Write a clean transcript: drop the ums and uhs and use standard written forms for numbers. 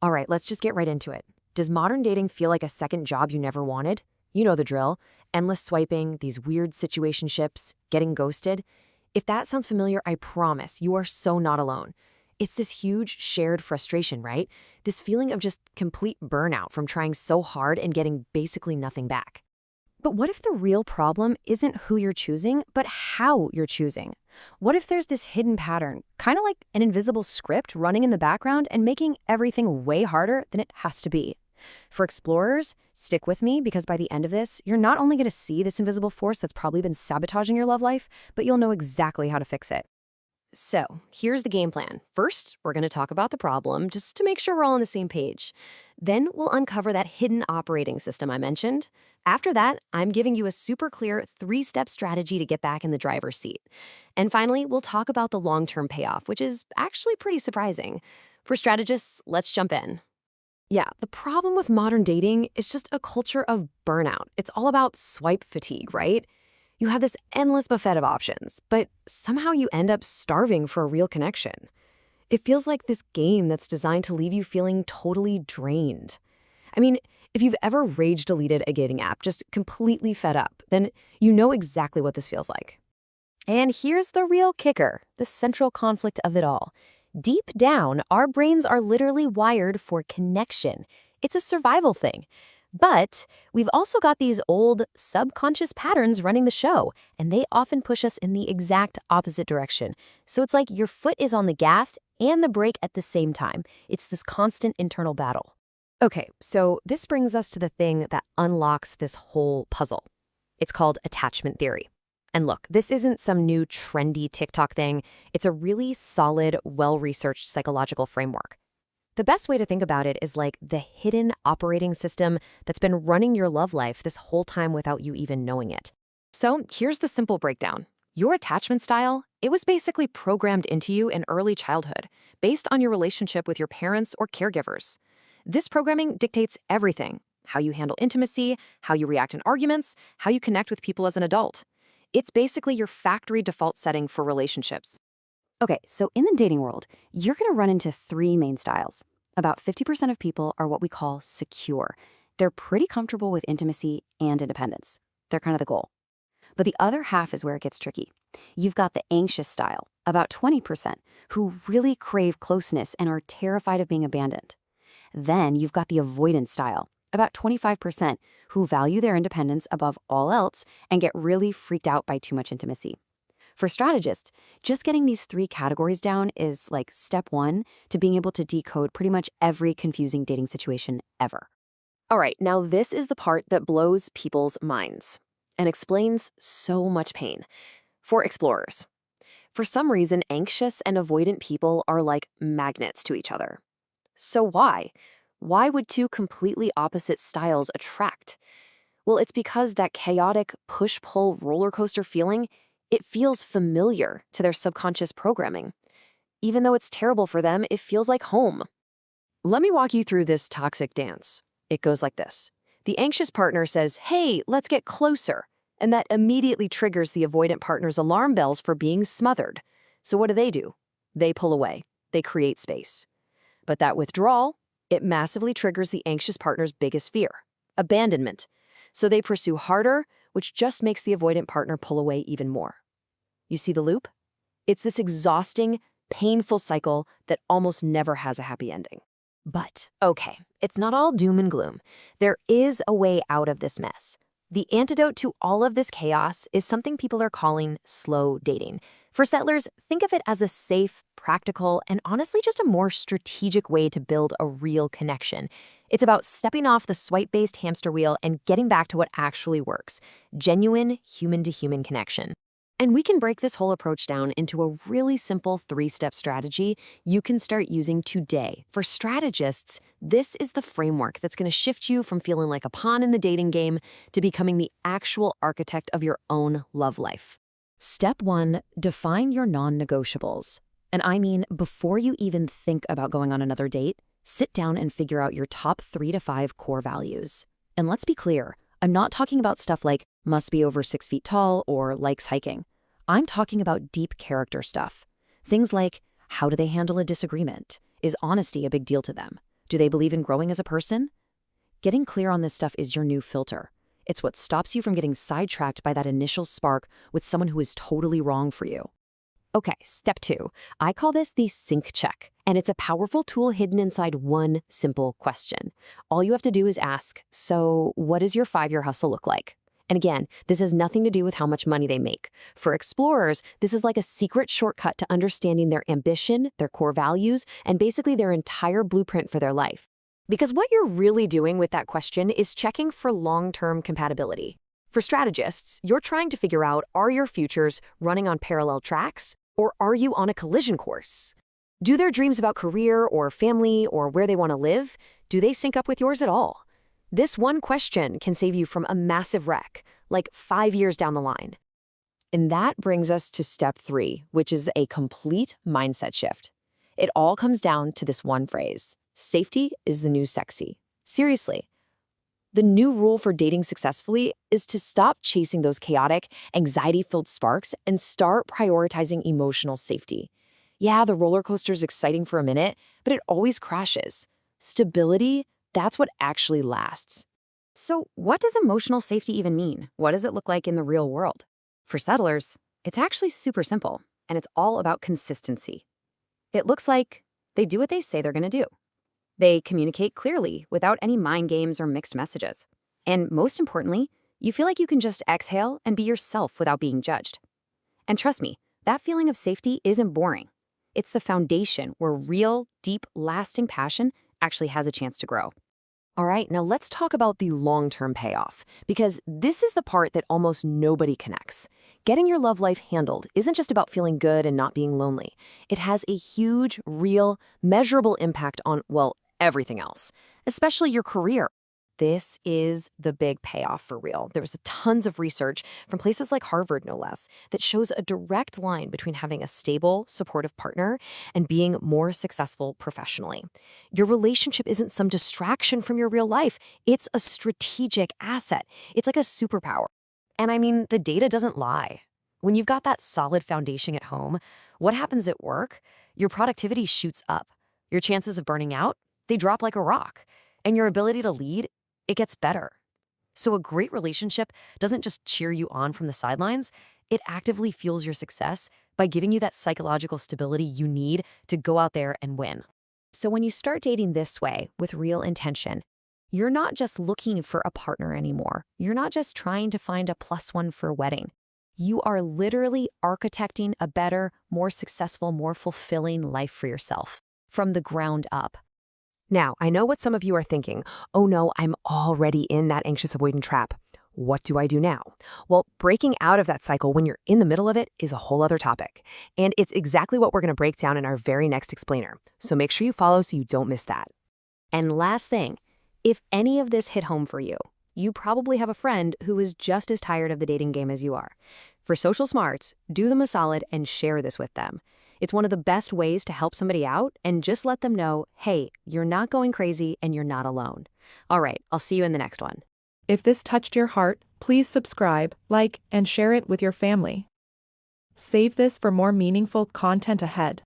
All right, let's just get right into it. Does modern dating feel like a second job you never wanted? You know the drill. Endless swiping, these weird situationships, getting ghosted. If that sounds familiar, I promise you are so not alone. It's this huge shared frustration, right? This feeling of just complete burnout from trying so hard and getting basically nothing back. But what if the real problem isn't who you're choosing, but how you're choosing? What if there's this hidden pattern, kind of like an invisible script running in the background and making everything way harder than it has to be? For explorers, stick with me because by the end of this, you're not only going to see this invisible force that's probably been sabotaging your love life, but you'll know exactly how to fix it. So, here's the game plan. First, we're going to talk about the problem just to make sure we're all on the same page. Then we'll uncover that hidden operating system I mentioned. After that, I'm giving you a super clear 3-step strategy to get back in the driver's seat. And finally, we'll talk about the long-term payoff, which is actually pretty surprising. For strategists, let's jump in. Yeah, the problem with modern dating is just a culture of burnout. It's all about swipe fatigue, right? You have this endless buffet of options, but somehow you end up starving for a real connection. It feels like this game that's designed to leave you feeling totally drained. I mean, if you've ever rage deleted a dating app, just completely fed up, then you know exactly what this feels like. And here's the real kicker, the central conflict of it all. Deep down, our brains are literally wired for connection. It's a survival thing. But we've also got these old subconscious patterns running the show, and they often push us in the exact opposite direction. So it's like your foot is on the gas and the brake at the same time. It's this constant internal battle. Okay, so this brings us to the thing that unlocks this whole puzzle. It's called attachment theory. And look, this isn't some new trendy TikTok thing. It's a really solid, well-researched psychological framework. The best way to think about it is like the hidden operating system that's been running your love life this whole time without you even knowing it. So here's the simple breakdown. Your attachment style, it was basically programmed into you in early childhood, based on your relationship with your parents or caregivers. This programming dictates everything: how you handle intimacy, how you react in arguments, how you connect with people as an adult. It's basically your factory default setting for relationships. Okay, so in the dating world, you're going to run into 3 main styles. About 50% of people are what we call secure. They're pretty comfortable with intimacy and independence. They're kind of the goal. But the other half is where it gets tricky. You've got the anxious style, about 20%, who really crave closeness and are terrified of being abandoned. Then you've got the avoidant style, about 25%, who value their independence above all else and get really freaked out by too much intimacy. For strategists, just getting these 3 categories down is like step 1 to being able to decode pretty much every confusing dating situation ever. All right, now this is the part that blows people's minds and explains so much pain. For explorers, for some reason, anxious and avoidant people are like magnets to each other. So why? Why would 2 completely opposite styles attract? Well, it's because that chaotic push-pull roller coaster feeling, it feels familiar to their subconscious programming. Even though it's terrible for them, it feels like home. Let me walk you through this toxic dance. It goes like this. The anxious partner says, "Hey, let's get closer." And that immediately triggers the avoidant partner's alarm bells for being smothered. So what do? They pull away. They create space. But that withdrawal, it massively triggers the anxious partner's biggest fear, abandonment. So they pursue harder, which just makes the avoidant partner pull away even more. You see the loop? It's this exhausting, painful cycle that almost never has a happy ending. But, okay, it's not all doom and gloom. There is a way out of this mess. The antidote to all of this chaos is something people are calling slow dating. For settlers, think of it as a safe, practical, and honestly just a more strategic way to build a real connection. It's about stepping off the swipe-based hamster wheel and getting back to what actually works: genuine human-to-human connection. And we can break this whole approach down into a really simple 3-step strategy you can start using today. For strategists, this is the framework that's going to shift you from feeling like a pawn in the dating game to becoming the actual architect of your own love life. Step 1, define your non-negotiables. And I mean, before you even think about going on another date, sit down and figure out your top 3 to 5 core values. And let's be clear, I'm not talking about stuff like must be over 6 feet tall or likes hiking. I'm talking about deep character stuff. Things like, how do they handle a disagreement? Is honesty a big deal to them? Do they believe in growing as a person? Getting clear on this stuff is your new filter. It's what stops you from getting sidetracked by that initial spark with someone who is totally wrong for you. Okay, step 2. I call this the sync check, and it's a powerful tool hidden inside one simple question. All you have to do is ask, so what does your 5-year hustle look like? And again, this has nothing to do with how much money they make. For explorers, this is like a secret shortcut to understanding their ambition, their core values, and basically their entire blueprint for their life. Because what you're really doing with that question is checking for long-term compatibility. For strategists, you're trying to figure out, are your futures running on parallel tracks, or are you on a collision course? Do their dreams about career or family or where they want to live, do they sync up with yours at all? This one question can save you from a massive wreck, like 5 years down the line. And that brings us to step 3, which is a complete mindset shift. It all comes down to this one phrase: safety is the new sexy. Seriously. The new rule for dating successfully is to stop chasing those chaotic, anxiety-filled sparks and start prioritizing emotional safety. Yeah, the roller coaster is exciting for a minute, but it always crashes. Stability, that's what actually lasts. So, what does emotional safety even mean? What does it look like in the real world? For settlers, it's actually super simple, and it's all about consistency. It looks like they do what they say they're going to do. They communicate clearly without any mind games or mixed messages. And most importantly, you feel like you can just exhale and be yourself without being judged. And trust me, that feeling of safety isn't boring. It's the foundation where real, deep, lasting passion actually has a chance to grow. All right, now let's talk about the long-term payoff, because this is the part that almost nobody connects. Getting your love life handled isn't just about feeling good and not being lonely. It has a huge, real, measurable impact on, well, everything else, especially your career. This is the big payoff for real. There was tons of research from places like Harvard, no less, that shows a direct line between having a stable, supportive partner and being more successful professionally. Your relationship isn't some distraction from your real life. It's a strategic asset. It's like a superpower. And I mean, the data doesn't lie. When you've got that solid foundation at home, what happens at work? Your productivity shoots up. Your chances of burning out, they drop like a rock. And your ability to lead, it gets better. So a great relationship doesn't just cheer you on from the sidelines, it actively fuels your success by giving you that psychological stability you need to go out there and win. So when you start dating this way, with real intention, you're not just looking for a partner anymore. You're not just trying to find a +1 for a wedding. You are literally architecting a better, more successful, more fulfilling life for yourself from the ground up. Now, I know what some of you are thinking. Oh no, I'm already in that anxious avoidant trap. What do I do now? Well, breaking out of that cycle when you're in the middle of it is a whole other topic. And it's exactly what we're going to break down in our very next explainer. So make sure you follow so you don't miss that. And last thing, if any of this hit home for you, you probably have a friend who is just as tired of the dating game as you are. For social smarts, do them a solid and share this with them. It's one of the best ways to help somebody out and just let them know, hey, you're not going crazy and you're not alone. All right, I'll see you in the next one. If this touched your heart, please subscribe, like, and share it with your family. Save this for more meaningful content ahead.